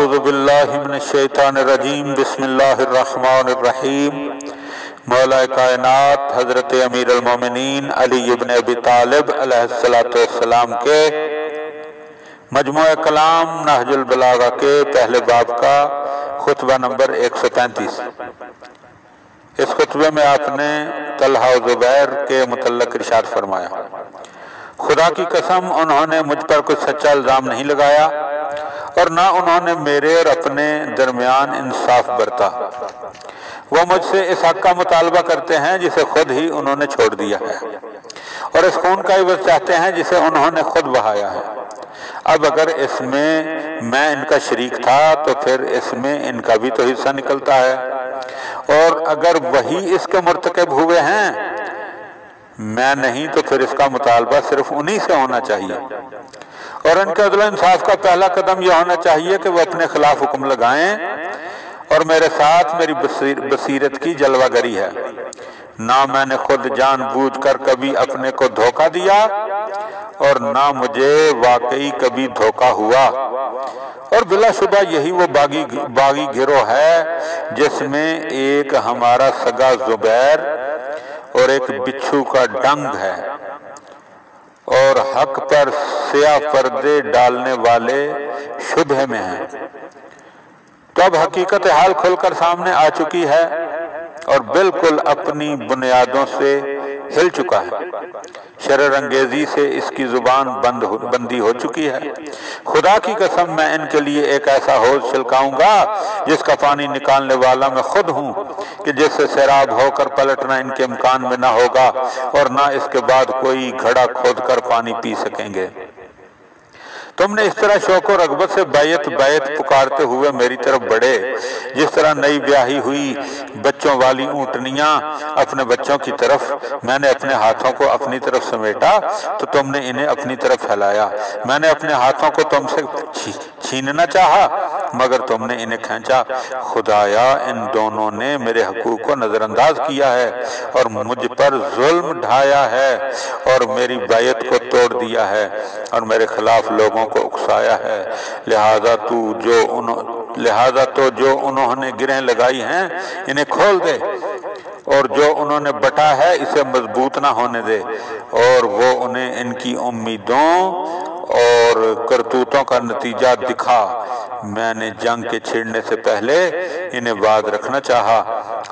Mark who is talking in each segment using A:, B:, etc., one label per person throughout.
A: اعوذ باللہ من الشیطان الرجیم بسم اللہ الرحمن الرحیم۔ مولا کائنات حضرت امیر المومنین علی ابن ابی طالب علیہ السلام کے مجموعہ کلام نہج البلاغہ کے پہلے باب کا خطبہ نمبر 135۔ اس خطبے میں آپ نے طلحہ و زبیر کے متعلق ارشاد فرمایا، خدا کی قسم انہوں نے مجھ پر کوئی سچا الزام نہیں لگایا اور نہ انہوں نے میرے اور اپنے درمیان انصاف برتا۔ وہ مجھ سے اس حق کا مطالبہ کرتے ہیں جسے خود ہی انہوں نے چھوڑ دیا ہے، اور اس خون کا عوض چاہتے ہیں جسے انہوں نے خود بہایا ہے۔ اب اگر اس میں ان کا شریک تھا تو پھر اس میں ان کا بھی تو حصہ نکلتا ہے، اور اگر وہی اس کے مرتکب ہوئے ہیں میں نہیں تو پھر اس کا مطالبہ صرف انہی سے ہونا چاہیے، اور ان کے عدل و انصاف کا پہلا قدم یہ ہونا چاہیے کہ وہ اپنے خلاف حکم لگائیں، اور میرے ساتھ میری بصیرت کی جلوہ گری ہے۔ نہ میں نے خود جان بوجھ کر کبھی اپنے کو دھوکہ دیا اور نہ مجھے واقعی کبھی دھوکہ ہوا، اور بلا شبہ یہی وہ باغی گروہ ہے جس میں ایک ہمارا سگا زبیر اور ایک بچھو کا ڈنگ ہے، اور حق پر سیاہ پردے ڈالنے والے شبہ میں ہیں۔ تو اب حقیقت حال کھل کر سامنے آ چکی ہے اور بالکل اپنی بنیادوں سے ہل چکا ہے۔ شرر انگیزی سے اس کی زبان بندی ہو چکی ہے۔ خدا کی قسم میں ان کے لیے ایک ایسا حوض چھلکاؤں گا جس کا پانی نکالنے والا میں خود ہوں، کہ جس سے سیراب ہو کر پلٹنا ان کے امکان میں نہ ہوگا، اور نہ اس کے بعد کوئی گھڑا کھود کر پانی پی سکیں گے۔ تم نے اس طرح شوق و رغبت سے بیعت پکارتے ہوئے میری طرف بڑھے، جس طرح نئی بیاہی ہوئی بچوں والی اونٹنیاں اپنے بچوں کی طرف۔ میں نے اپنے ہاتھوں کو اپنی طرف سمیٹا تو تم نے انہیں اپنی طرف پھیلایا۔ میں نے اپنے ہاتھوں کو تم سے چھیننا چاہا مگر تم نے انہیں کھینچا۔ خدایا ان دونوں نے میرے حقوق کو نظر انداز کیا ہے اور مجھ پر ظلم ڈھایا ہے، اور میری بیعت کو توڑ دیا ہے اور میرے خلاف لوگوں کو اکسایا ہے۔ لہذا تو جو انہوں نے گرہیں لگائی ہیں انہیں کھول دے، اور جو انہوں نے بٹا ہے اسے مضبوط نہ ہونے دے، اور وہ انہیں ان کی امیدوں اور کرتوتوں کا نتیجہ دکھا۔ میں نے جنگ کے چھڑنے سے پہلے انہیں باز رکھنا چاہا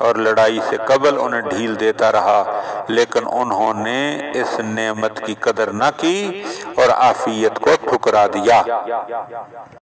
A: اور لڑائی سے قبل انہیں ڈھیل دیتا رہا، لیکن انہوں نے اس نعمت کی قدر نہ کی اور عافیت کو ٹھکرا دیا۔